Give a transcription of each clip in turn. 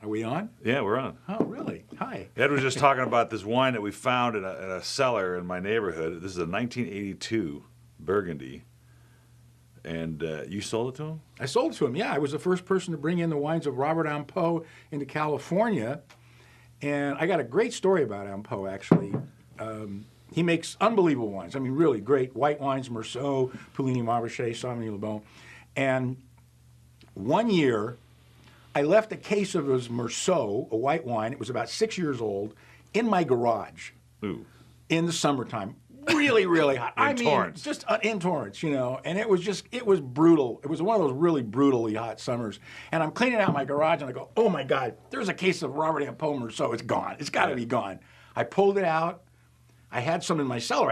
Are we on? Yeah, we're on. Oh, really? Hi. Ed was just talking about this wine that we found in a cellar in my neighborhood. This is a 1982 Burgundy. And you sold it to him? I sold it to him, yeah. I was the first person to bring in the wines of Robert Ampeau into California. And I got a great story about Ampeau, actually. He makes unbelievable wines. I mean, really great white wines, Meursault, Puligny Montrachet, Sauvignon Le Bon. And one year, I left a case of his Meursault, a white wine. It was about 6 years old, in my garage. Ooh. In the summertime. Really, really hot. Torrance. Just in Torrance, you know. And it was brutal. It was one of those really brutally hot summers. And I'm cleaning out my garage, and I go, oh, my God, there's a case of Robert Ampeau Meursault. It's gone. It's got to be gone. I pulled it out. I had some in my cellar.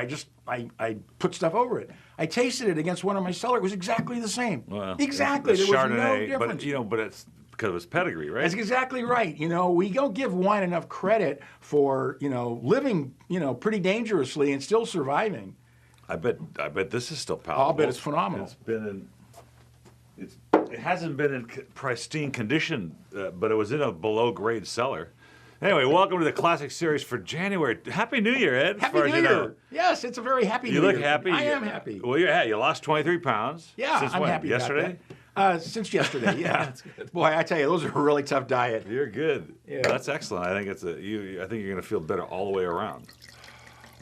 I put stuff over it. I tasted it against one in my cellar. It was exactly the same. Well, exactly. There was Chardonnay, no difference. But it's because of his pedigree, right? That's exactly right. You know, we don't give wine enough credit for, living, pretty dangerously and still surviving. I bet this is still palatable. I'll bet it's phenomenal. It hasn't been in pristine condition, but it was in a below grade cellar. Anyway, welcome to the Classic Series for January. Happy New Year, Ed. Happy New Year. Yes, it's a very happy New Year. You look happy. I am happy. Well, you lost 23 pounds. Yeah, Since I'm when? happy Yesterday? about that. Since yesterday, yeah. That's good. Boy, I tell you, those are a really tough diet. You're good. Yeah. That's excellent. I think I think you're going to feel better all the way around.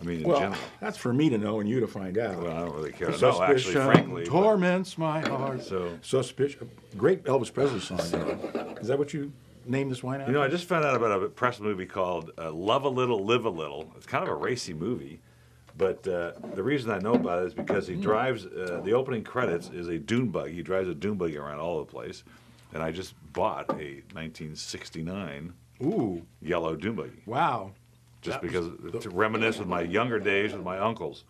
I mean, in general. That's for me to know and you to find out. Well, I don't really care to know, actually, frankly. Torments my heart. So, Suspicion. Great Elvis Presley song. Is that what you named this wine out? I just found out about a press movie called Love a Little, Live a Little. It's kind of a racy movie. But the reason I know about it is because he drives, the opening credits is a dune buggy. He drives a dune buggy around all over the place. And I just bought a 1969 yellow dune buggy. Wow. To reminisce with my younger days with my uncles.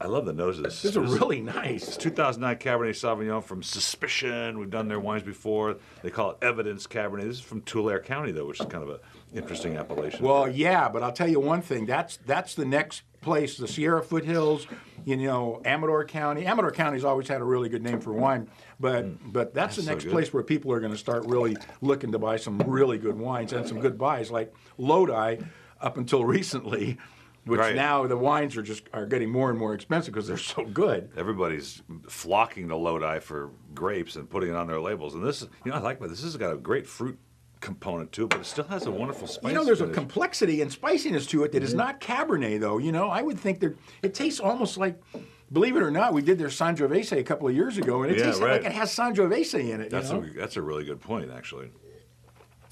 I love the nose of this. This is really nice. It's 2009 Cabernet Sauvignon from Suspicion. We've done their wines before. They call it Evidence Cabernet. This is from Tulare County, though, which is kind of an interesting appellation. Well, yeah, but I'll tell you one thing. That's the next place, the Sierra Foothills, Amador County. Amador County's always had a really good name for wine, but that's the next place where people are going to start really looking to buy some really good wines and some good buys, like Lodi up until recently. Which now the wines are getting more and more expensive because they're so good. Everybody's flocking to Lodi for grapes and putting it on their labels. And this, I like this. This has got a great fruit component to it, but it still has a wonderful spice. There's a complexity and spiciness to it that is not Cabernet, though. I would think it tastes almost like, believe it or not, we did their Sangiovese a couple of years ago, and it tastes like it has Sangiovese in it. That's a really good point, actually.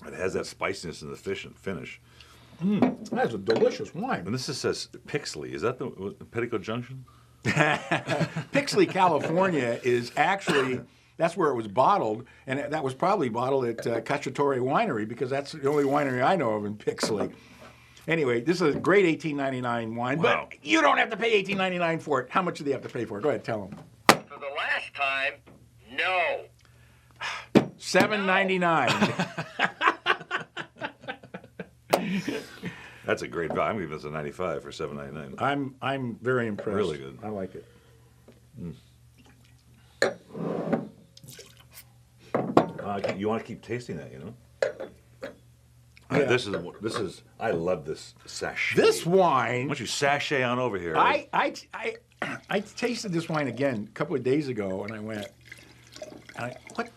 It has that spiciness in the finish. That's a delicious wine. And this says Pixley. Is that the Petticoat Junction? Pixley, California is actually, that's where it was bottled, and that was probably bottled at Cacciatore Winery because that's the only winery I know of in Pixley. Anyway, this is a great $18.99 wine, but you don't have to pay $18.99 for it. How much do they have to pay for it? Go ahead, tell them. For the last time, no. $7.99. That's a great value. I'm giving this a 95 for $7.99. I'm very impressed. Really good. I like it. You want to keep tasting that, Yeah. This is. I love this sachet. This wine. Why don't you sachet on over here? I tasted this wine again a couple of days ago, and I went, what?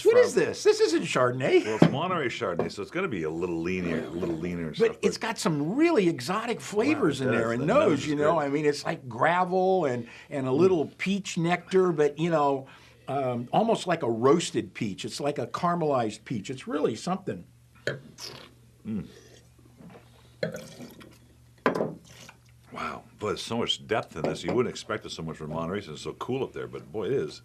What is this? This isn't Chardonnay. Well, it's Monterey Chardonnay, so it's going to be a little leaner and stuff. But it's got some really exotic flavors in there, and nose, I mean, it's like gravel and a little peach nectar, but almost like a roasted peach. It's like a caramelized peach. It's really something. Wow, boy, there's so much depth in this. You wouldn't expect it so much from Monterey, since it's so cool up there, but boy, it is.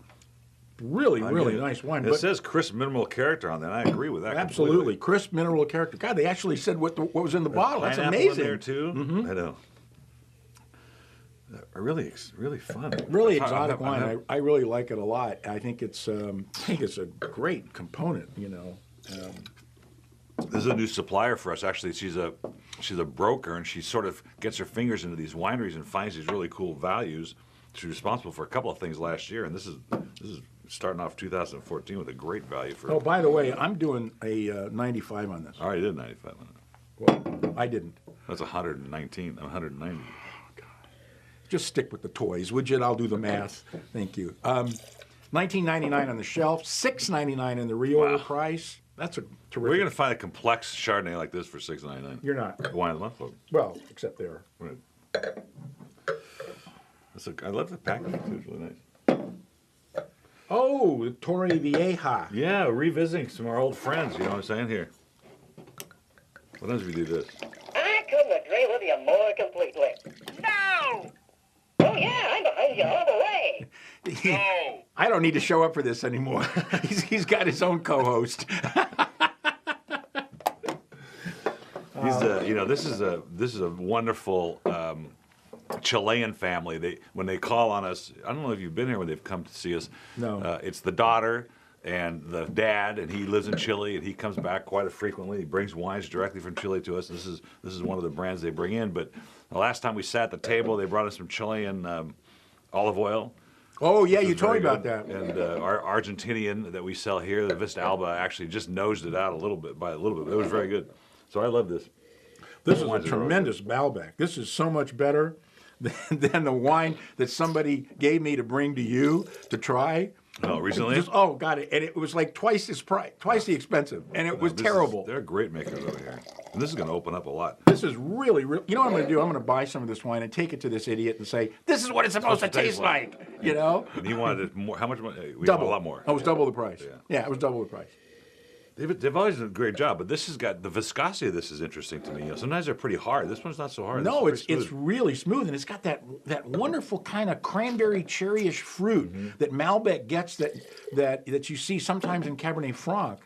Really nice wine. It says crisp mineral character on there, and I agree with that. Absolutely, completely. Crisp mineral character. God, they actually said what was in the bottle. That's amazing. In there too. Mm-hmm. I know. Really fun. Really exotic wine. I really like it a lot. I think it's a great component. This is a new supplier for us. Actually, she's a broker, and she sort of gets her fingers into these wineries and finds these really cool values. She's responsible for a couple of things last year, and this is This is starting off 2014 with a great value for. Oh, by the way, I'm doing a 95 on this. I already did 95 on it. Well, I didn't. That's 119, 190. Just stick with the toys, would you? I'll do the math. Thank you. $19.99 on the shelf, $6.99 in the reorder price. That's a terrific. We're going to find a complex Chardonnay like this for $6.99. You're not. Wine of the month. Well, except there. Right. I love the packaging too. It's really nice. Oh, the Torrevieja. Yeah, revisiting some of our old friends. You know what I'm saying here? What else we do this? I couldn't agree with you more completely. No! Oh, yeah, I'm behind you all the way. No! I don't need to show up for this anymore. he's got his own co-host. This is a wonderful Chilean family. When they call on us, I don't know if you've been here when they've come to see us. No. It's the daughter and the dad, and he lives in Chile, and he comes back quite frequently. He brings wines directly from Chile to us. This is one of the brands they bring in. But the last time we sat at the table, they brought us some Chilean olive oil. Oh, yeah, you It's told me very about that. good. And our Argentinian that we sell here, the Vista Alba, actually just nosed it out a little bit. It was very good. So I love this. This is a wines are tremendous Malbec. This is so much better than the wine that somebody gave me to bring to you to try. Oh, recently? God, and it was like twice the expensive, and it was terrible. They're great makers over here. And this is going to open up a lot. This is really, you know what I'm going to do? I'm going to buy some of this wine and take it to this idiot and say, this is what it's supposed to taste like, you know? And he wanted it more. How much money? We Double. want a lot more. Oh, it was double the price. Yeah. Yeah, it was double the price. They've always done a great job, but this has got the viscosity of this is interesting to me. You know, sometimes they're pretty hard. This one's not so hard. No, it's it's really smooth, and it's got that wonderful kind of cranberry cherryish fruit that Malbec gets that you see sometimes in Cabernet Franc.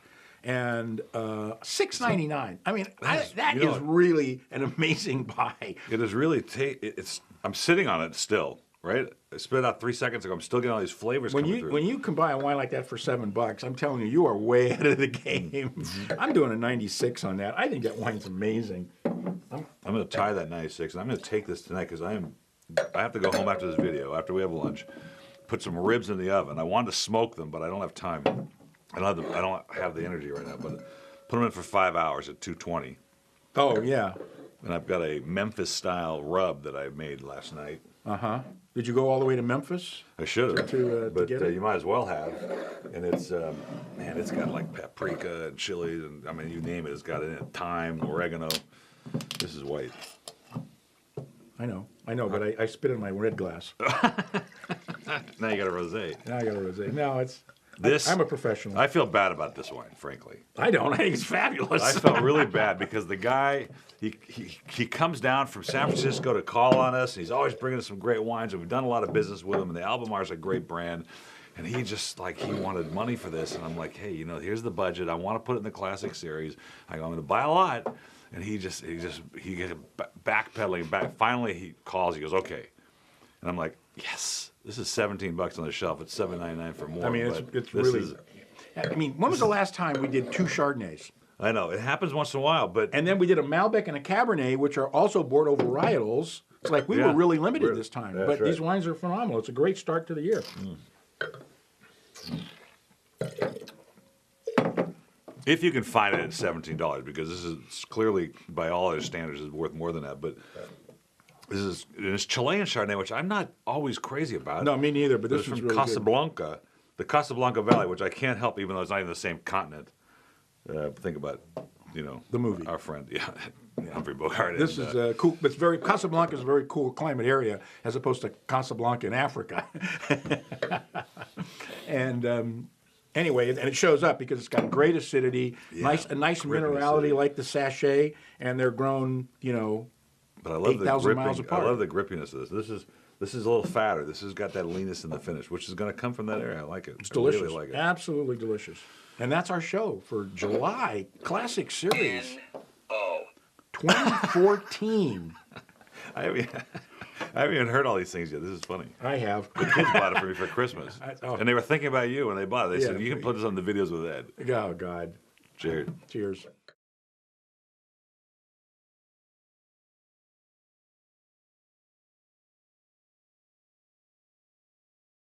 And $6.99. I mean, that is really an amazing buy. It is really. I'm sitting on it still. Right? I spit it out 3 seconds ago. I'm still getting all these flavors coming through. When you can buy a wine like that for $7, I'm telling you, you are way ahead of the game. I'm doing a 96 on that. I think that wine's amazing. I'm going to tie that 96, and I'm going to take this tonight because I have to go home after this video, after we have lunch, put some ribs in the oven. I wanted to smoke them, but I don't have time. I don't have the energy right now. But put them in for 5 hours at 220. Oh yeah. And I've got a Memphis-style rub that I made last night. Did you go all the way to Memphis? I should have, to but get it? you might as well have. And it's it's got like paprika and chilies, and I mean, you name it, it's got in it. Thyme, oregano. This is white. I know, but I spit in my red glass. Now you got a rosé. Now I got a rosé. No, it's This I'm a professional. I feel bad about this wine, frankly. I don't. I think it's fabulous. I felt really bad because the guy, he comes down from San Francisco to call on us. And he's always bringing us some great wines, and we've done a lot of business with him. And the Albamar is a great brand. And he just he wanted money for this, and I'm like, hey, here's the budget. I want to put it in the classic series. I'm going to buy a lot, and he gets backpedaling back. Finally, he calls. He goes, okay, and I'm like, yes, this is $17 on the shelf. It's $7.99 for more. I mean, it's really. I mean, when was the last time we did 2 Chardonnays? I know it happens once in a while, but And then we did a Malbec and a Cabernet, which are also Bordeaux varietals. It's like we were really limited this time, that's but right. these wines are phenomenal. It's a great start to the year. if you can find it at $17, because this is clearly, by all other standards, is worth more than that. But it's Chilean Chardonnay, which I'm not always crazy about. No, me neither. But It's this is from really good. Casablanca, the Casablanca Valley, which I can't help, even though it's not even the same continent. Think about, The movie. our friend, Humphrey Bogart. This is cool. It's Casablanca is a very cool climate area as opposed to Casablanca in Africa. And anyway, and it shows up because it's got great acidity, a nice gripping minerality acidity. like the Sachet, and they're grown, But I love the 8,000 miles gripping. apart. I love the grippiness of this. This is a little fatter. This has got that leanness in the finish, which is going to come from that area. I like it. It's delicious. I really like it. Absolutely delicious. And that's our show for July Classic Series Oh. 2014. I haven't even heard all these things yet. This is funny. I have. The kids bought it for me for Christmas, and they were thinking about you when they bought it. They said, "You can put this on the videos with Ed." Oh, God. Jared. Cheers.